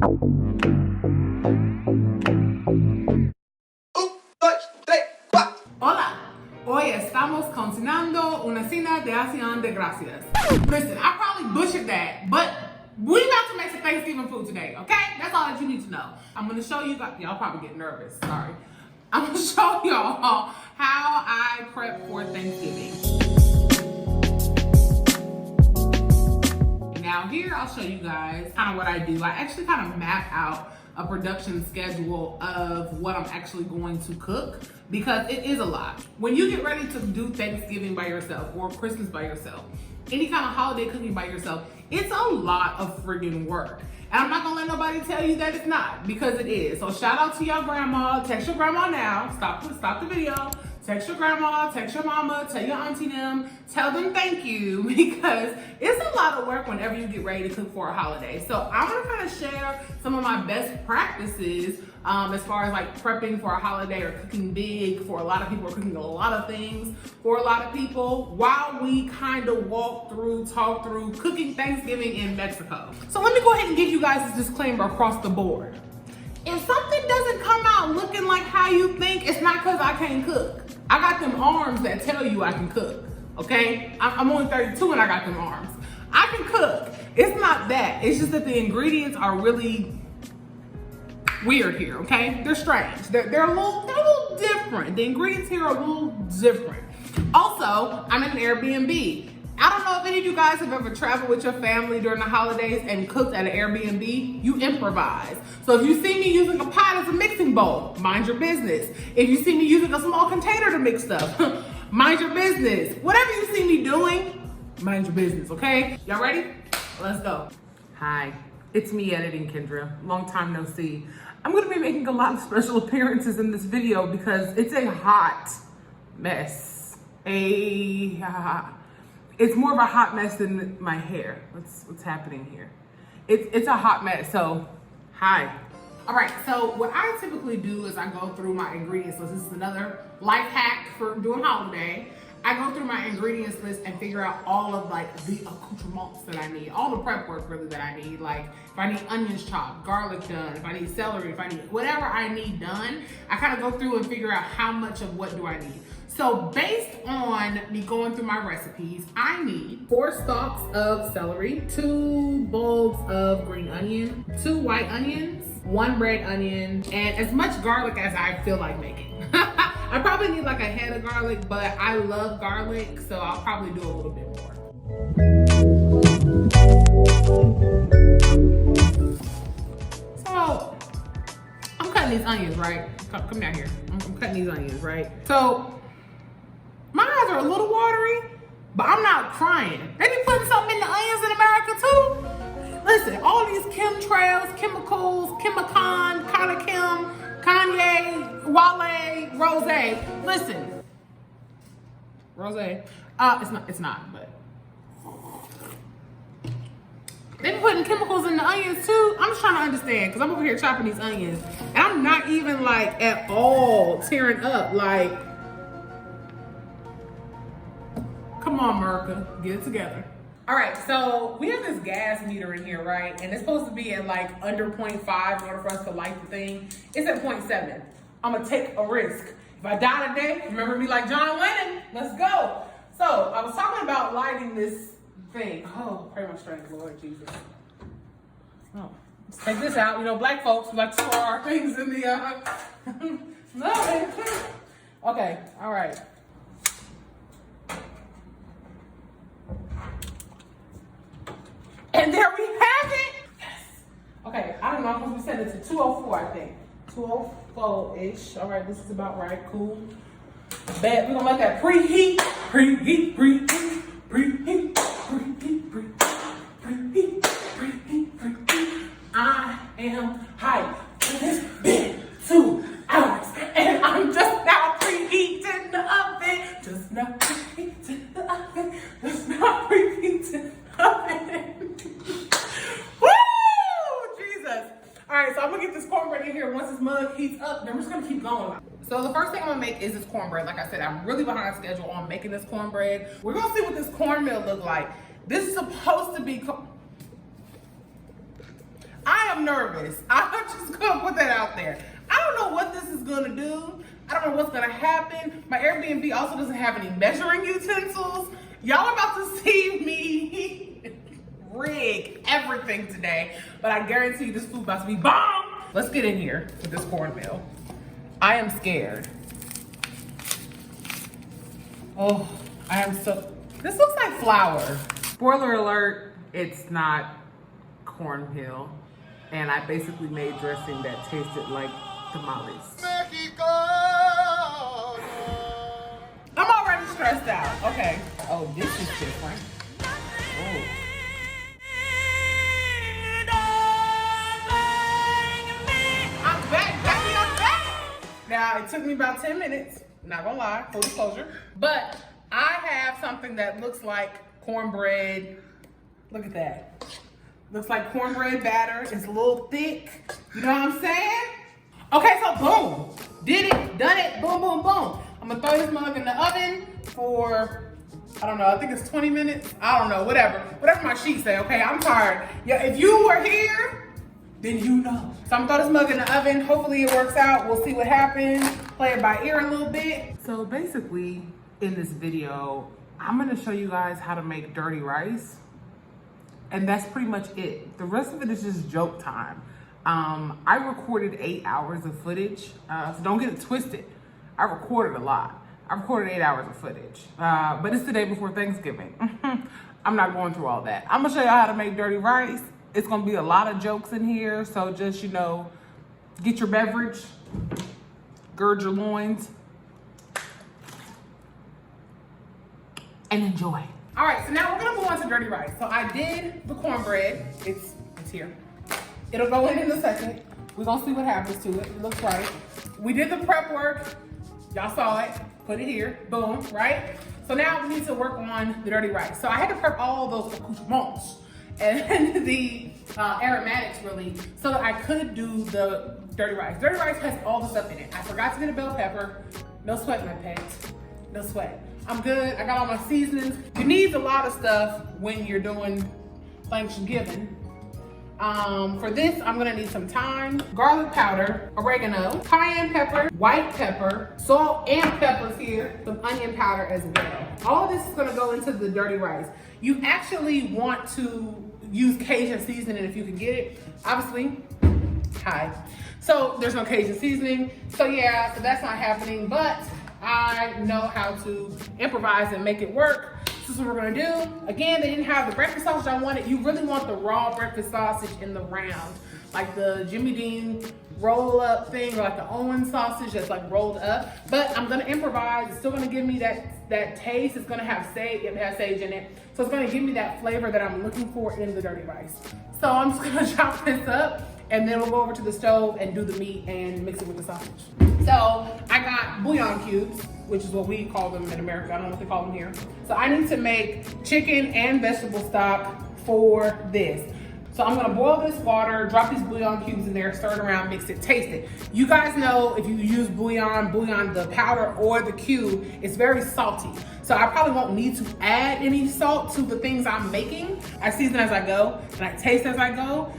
Hola, hoy estamos cocinando una cena de acción de gracias. Listen, I probably butchered that, but we about to make some Thanksgiving food today, okay? That's all that you need to know. I'm gonna show you guys, y'all probably get nervous, sorry. I'm gonna show y'all how I prep for Thanksgiving. Now here, I'll show you guys kind of what I do. I actually kind of map out a production schedule of what I'm actually going to cook because it is a lot. When you get ready to do Thanksgiving by yourself or Christmas by yourself, any kind of holiday cooking by yourself, it's a lot of friggin' work. And I'm not gonna let nobody tell you that it's not, because it is. So shout out to your grandma. Text your grandma now. Stop the video. Text your grandma, text your mama, tell your auntie them, tell them thank you, because it's a lot of work whenever you get ready to cook for a holiday. So I'm gonna kind of share some of my best practices as far as like prepping for a holiday or cooking big. For a lot of people, or cooking a lot of things for a lot of people, while we kind of talk through cooking Thanksgiving in Mexico. So let me go ahead and give you guys this disclaimer across the board. If something doesn't come out looking like how you think, it's not because I can't cook. I got them arms that tell you I can cook, okay? I'm only 32 and I got them arms. I can cook. It's not that. It's just that the ingredients are really weird here, okay? They're strange. They're a little different. The ingredients here are a little different. Also, I'm in an Airbnb. I don't know if any of you guys have ever traveled with your family during the holidays and cooked at an Airbnb. You improvise. So if you see me using a pot as a mixing bowl, mind your business. If you see me using a small container to mix stuff, mind your business. Whatever you see me doing, mind your business, okay? Y'all ready? Let's go. Hi, it's me editing Kendra. Long time no see. I'm gonna be making a lot of special appearances in this video because it's a hot mess. It's more of a hot mess than my hair. What's happening here? It's a hot mess, so hi. All right, so what I typically do is I go through my ingredients list. This is another life hack for doing holiday. I go through my ingredients list and figure out all of like the accoutrements that I need, all the prep work really that I need. Like if I need onions chopped, garlic done, if I need celery, if I need whatever I need done, I kind of go through and figure out how much of what do I need. So based on me going through my recipes, I need 4 stalks of celery, 2 bulbs of green onion, 2 white onions, 1 red onion, and as much garlic as I feel like making. I probably need like a head of garlic, but I love garlic, so I'll probably do a little bit more. So I'm cutting these onions, right? Come down here. I'm cutting these onions, right? So my eyes are a little watery, but I'm not crying. They be putting something in the onions in America too. Listen, all these chemtrails, chemicals, chemicon, Kim, Kanye, Wale, Rose. Listen, Rose. It's not, but they be putting chemicals in the onions too. I'm just trying to understand because I'm over here chopping these onions, and I'm not even like at all tearing up. Like, come on, America, get it together. All right, so we have this gas meter in here, right? And it's supposed to be at like under 0.5 in order for us to light the thing. It's at 0.7. I'm gonna take a risk. If I die today, remember me like John Lennon, let's go. So I was talking about lighting this thing. Oh, pray my strength, Lord Jesus. Oh, let's take this out. You know, black folks like to store our things in the, okay, all right. And there we have it. Yes. Okay, I don't know. I'm supposed to be setting it to 204, I think. 204-ish. All right, this is about right. Cool. Bet we're gonna let that preheat. Preheat. I am hyped. It's been 2 hours, and I'm just now preheating the oven. Just now preheating the oven. Just now preheating the oven. All right, so I'm gonna get this cornbread in here. Once this mug heats up, then we're just gonna keep going. So the first thing I'm gonna make is this cornbread. Like I said, I'm really behind schedule on making this cornbread. We're gonna see what this cornmeal look like. This is supposed to be, I am nervous. I'm just gonna put that out there. I don't know what this is gonna do. I don't know what's gonna happen. My Airbnb also doesn't have any measuring utensils. Y'all are about to see me rig everything today, but I guarantee this food about to be bomb. Let's get in here with this cornmeal. I am scared. Oh, I am so, this looks like flour. Spoiler alert, it's not cornmeal. And I basically made dressing that tasted like tamales. I'm already stressed out. Okay. Oh, this is different. Oh. I'm back, baby, I'm back. Now, it took me about 10 minutes. Not gonna lie, full disclosure. But I have something that looks like cornbread. Look at that. Looks like cornbread batter. It's a little thick. You know what I'm saying? Okay, so boom. Did it, done it, boom, boom, boom. I'm gonna throw this mug in the oven for, I don't know, I think it's 20 minutes. I don't know, whatever. Whatever my sheet say, okay? I'm tired. Yeah, if you were here, then you know. So I'm gonna throw this mug in the oven. Hopefully it works out. We'll see what happens. Play it by ear a little bit. So basically, in this video, I'm gonna show you guys how to make dirty rice. And that's pretty much it. The rest of it is just joke time. I recorded 8 hours of footage, so don't get it twisted. I recorded a lot. I recorded 8 hours of footage, but it's the day before Thanksgiving. I'm not going through all that. I'm gonna show you how to make dirty rice. It's gonna be a lot of jokes in here, so just, you know, get your beverage, gird your loins, and enjoy. All right, so now we're gonna move on to dirty rice. So I did the cornbread. It's here. It'll go in a second. We're gonna see what happens to it. It looks right. We did the prep work. Y'all saw it. Put it here. Boom, right? So now we need to work on the dirty rice. So I had to prep all those accoutrements and the aromatics really, so that I could do the dirty rice. Dirty rice has all the stuff in it. I forgot to get a bell pepper. No sweat, my pets. No sweat. I'm good. I got all my seasonings. You need a lot of stuff when you're doing Thanksgiving. For this, I'm gonna need some thyme, garlic powder, oregano, cayenne pepper, white pepper, salt and peppers here, some onion powder as well. All of this is gonna go into the dirty rice. You actually want to use Cajun seasoning if you can get it. Obviously, hi. So there's no Cajun seasoning. So yeah, so that's not happening, but I know how to improvise and make it work. This is what we're gonna do. Again, they didn't have the breakfast sausage I wanted. You really want the raw breakfast sausage in the round, like the Jimmy Dean roll up thing, or like the Owen sausage that's like rolled up. But I'm gonna improvise. It's still gonna give me that taste. It's gonna have sage, it has sage in it. So it's gonna give me that flavor that I'm looking for in the dirty rice. So I'm just gonna chop this up, and then we'll go over to the stove and do the meat and mix it with the sausage. So I got bouillon cubes, which is what we call them in America. I don't know what they call them here. So I need to make chicken and vegetable stock for this. So I'm gonna boil this water, drop these bouillon cubes in there, stir it around, mix it, taste it. You guys know if you use bouillon, the powder or the cube, it's very salty. So I probably won't need to add any salt to the things I'm making. I season as I go and I taste as I go.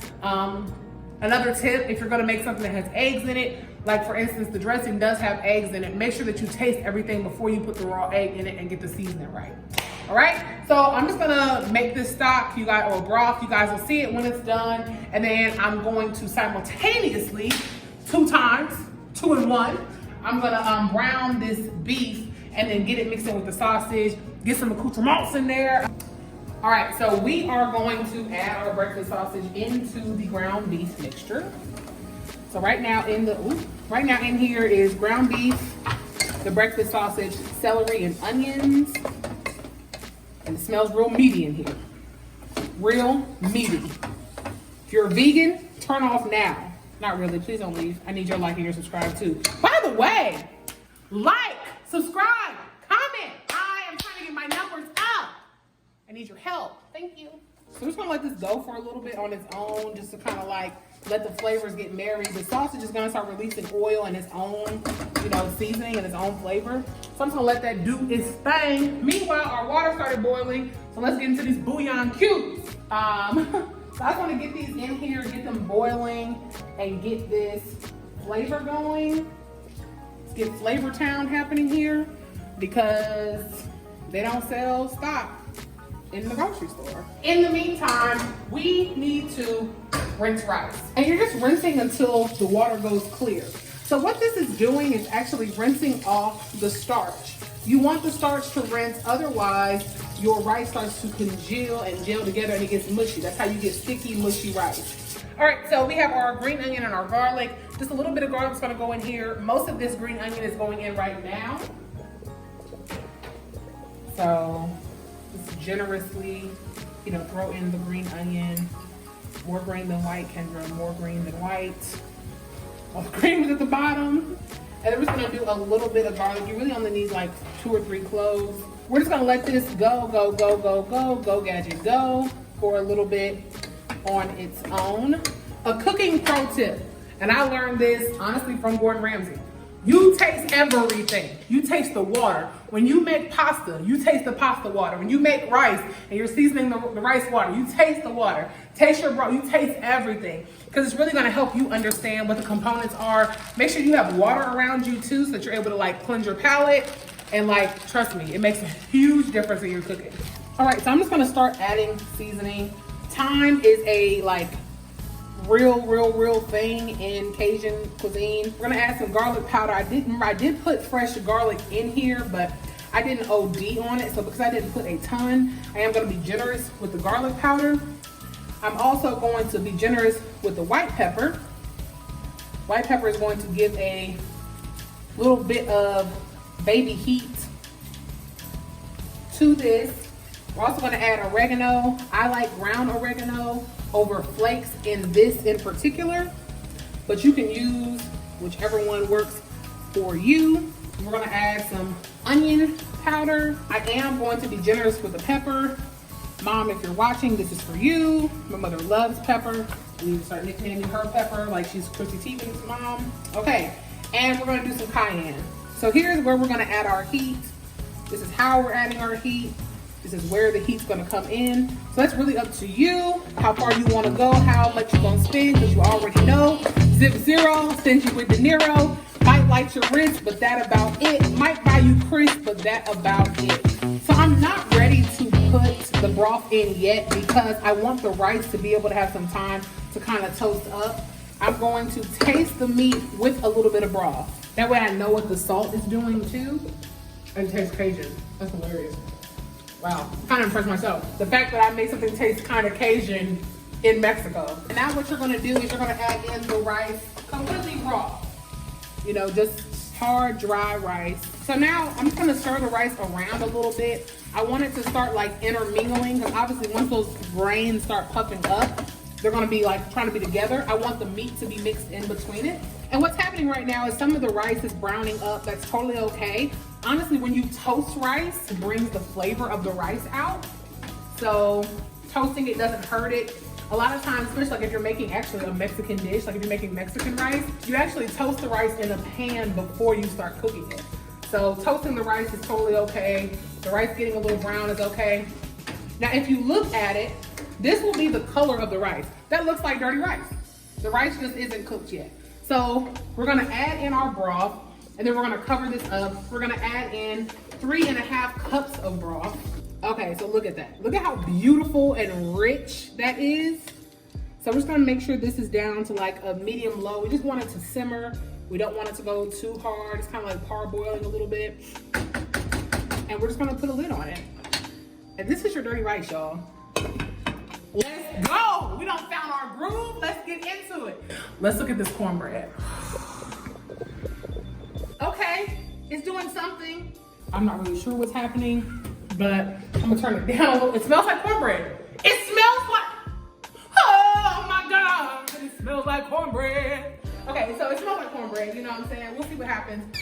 Another tip, if you're gonna make something that has eggs in it, like for instance, the dressing does have eggs in it, make sure that you taste everything before you put the raw egg in it and get the seasoning right. All right, so I'm just gonna make this stock, you guys, or broth. You guys will see it when it's done. And then I'm going to simultaneously, 2 times, 2 in 1, I'm gonna brown this beef and then get it mixed in with the sausage, get some accoutrements in there. All right, so we are going to add our breakfast sausage into the ground beef mixture. So right now in here is ground beef, the breakfast sausage, celery, and onions. And it smells real meaty in here. Real meaty. If you're a vegan, turn off now. Not really, please don't leave. I need your like and your subscribe too. By the way, like, subscribe, comment. I am trying to get my numbers up. I need your help, thank you. So we're just gonna let this go for a little bit on its own, just to kind of like let the flavors get married. The sausage is gonna start releasing oil and its own, seasoning and its own flavor. So I'm just gonna let that do its thing. Meanwhile, our water started boiling, so let's get into these bouillon cubes. So I just want to get these in here, get them boiling, and get this flavor going. Let's get Flavor Town happening here because they don't sell stock in the grocery store. In the meantime, we need to rinse rice. And you're just rinsing until the water goes clear. So what this is doing is actually rinsing off the starch. You want the starch to rinse, otherwise your rice starts to congeal and gel together and it gets mushy. That's how you get sticky, mushy rice. All right, so we have our green onion and our garlic. Just a little bit of garlic is gonna go in here. Most of this green onion is going in right now. So just generously, throw in the green onion. More green than white, Kendra, more green than white. All the green was at the bottom. And then we're just gonna do a little bit of garlic. You really only need like 2 or 3 cloves. We're just gonna let this go, gadget, go for a little bit on its own. A cooking pro tip, and I learned this honestly from Gordon Ramsay. You taste everything. You taste the water. When you make pasta, you taste the pasta water. When you make rice and you're seasoning the rice water, you taste the water. Taste your broth, you taste everything. Because it's really gonna help you understand what the components are. Make sure you have water around you too, so that you're able to like cleanse your palate. And like, trust me, it makes a huge difference in your cooking. All right, so I'm just gonna start adding seasoning. Thyme is a like real thing in Cajun cuisine. We're gonna add some garlic powder. I did put fresh garlic in here, but I didn't OD on it. So because I didn't put a ton, I am gonna be generous with the garlic powder. I'm also going to be generous with the white pepper. White pepper is going to give a little bit of baby heat to this. We're also gonna add oregano. I like ground oregano over flakes in this in particular, but you can use whichever one works for you. We're gonna add some onion powder. I am going to be generous with the pepper. Mom, if you're watching, this is for you. My mother loves pepper. We need to start nicknaming her Pepper like she's Chrissy Teigen's mom. Okay, and we're gonna do some cayenne. So here's where we're gonna add our heat. This is how we're adding our heat. This is where the heat's gonna come in. So that's really up to you, how far you wanna go, how much you're gonna spend, because you already know. Zip zero, stingy with De Niro. Might light your wrist, but that about it. Might buy you crisp, but that about it. So I'm not ready to put the broth in yet because I want the rice to be able to have some time to kind of toast up. I'm going to taste the meat with a little bit of broth. That way I know what the salt is doing too. And it tastes Cajun. That's hilarious. Wow, kind of impressed myself. The fact that I made something taste kind of Cajun in Mexico. And now what you're gonna do is you're gonna add in the rice completely raw. Just hard, dry rice. So now I'm just gonna stir the rice around a little bit. I want it to start like intermingling, because obviously once those grains start puffing up, they're gonna be like trying to be together. I want the meat to be mixed in between it. And what's happening right now is some of the rice is browning up. That's totally okay. Honestly, when you toast rice, it brings the flavor of the rice out. So toasting it doesn't hurt it. A lot of times, especially like if you're making actually a Mexican dish, like if you're making Mexican rice, you actually toast the rice in a pan before you start cooking it. So toasting the rice is totally okay. The rice getting a little brown is okay. Now, if you look at it, this will be the color of the rice. That looks like dirty rice. The rice just isn't cooked yet. So we're gonna add in our broth, and then we're gonna cover this up. We're gonna add in 3.5 cups of broth. Okay, so look at that. Look at how beautiful and rich that is. So we're just gonna make sure this is down to like a medium low. We just want it to simmer. We don't want it to go too hard. It's kind of like parboiling a little bit. And we're just gonna put a lid on it. And this is your dirty rice, y'all. Let's go. We done found our groove. Let's get into it. Let's look at this cornbread. Okay, it's doing something. I'm not really sure what's happening, but I'm gonna turn it down a little. It smells like cornbread. It smells like, oh my God, it smells like cornbread. Okay, so it smells like cornbread, you know what I'm saying? We'll see what happens.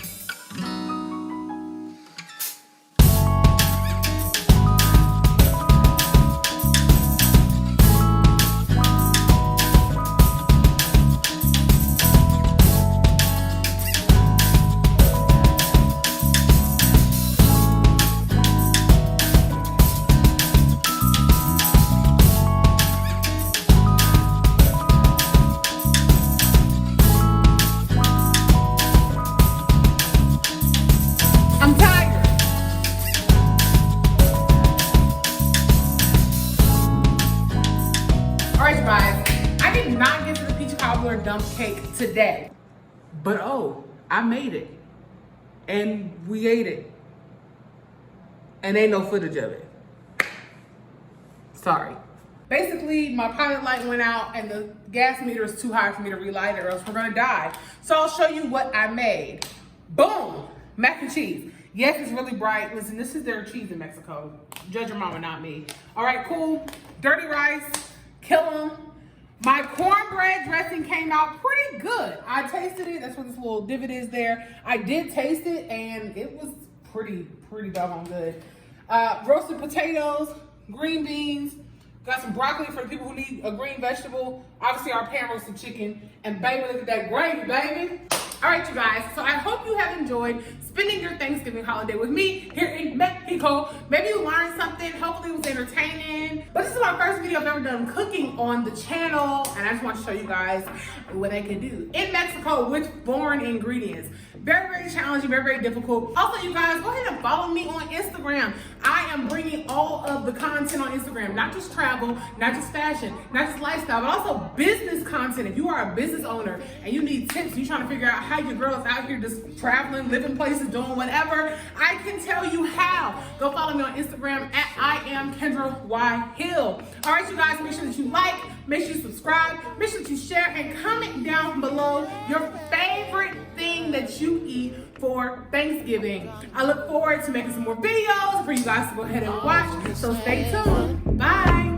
right, you guys, I did not get to the peach cobbler dump cake today, but oh, I made it and we ate it and ain't no footage of it. Sorry. Basically, my pilot light went out and the gas meter is too high for me to relight it or else we're gonna die. So I'll show you what I made. Boom, mac and cheese. Yes, it's really bright. Listen, this is their cheese in Mexico. Judge your mama, not me. All right, cool. Dirty rice, kill them. My cornbread dressing came out pretty good. I tasted it. That's what this little divot is there. I did taste it and it was pretty doggone good. Roasted potatoes, green beans, got some broccoli for the people who need a green vegetable. Obviously our pan roasted chicken. And baby, look at that gravy, baby. All right, you guys, so I hope you have enjoyed spending your Thanksgiving holiday with me here in Mexico. Maybe you learned something, hopefully it was entertaining. But this is my first video I've ever done cooking on the channel, and I just want to show you guys what I can do in Mexico with foreign ingredients. Very challenging, very difficult. Also, you guys, go ahead and follow me on Instagram. I am bringing all of the content on Instagram, not just travel, not just fashion, not just lifestyle, but also business content. If you are a business owner and you need tips, you're trying to figure out how your girl's out here just traveling, living places, doing whatever, I can tell you how. Go follow me on Instagram at I am Kendra Y Hill. All right, you guys, make sure that you like, make sure you subscribe, make sure that you share, and comment down below your favorite thing that you eat for Thanksgiving. I look forward to making some more videos for you guys to go ahead and watch. So stay tuned. Bye.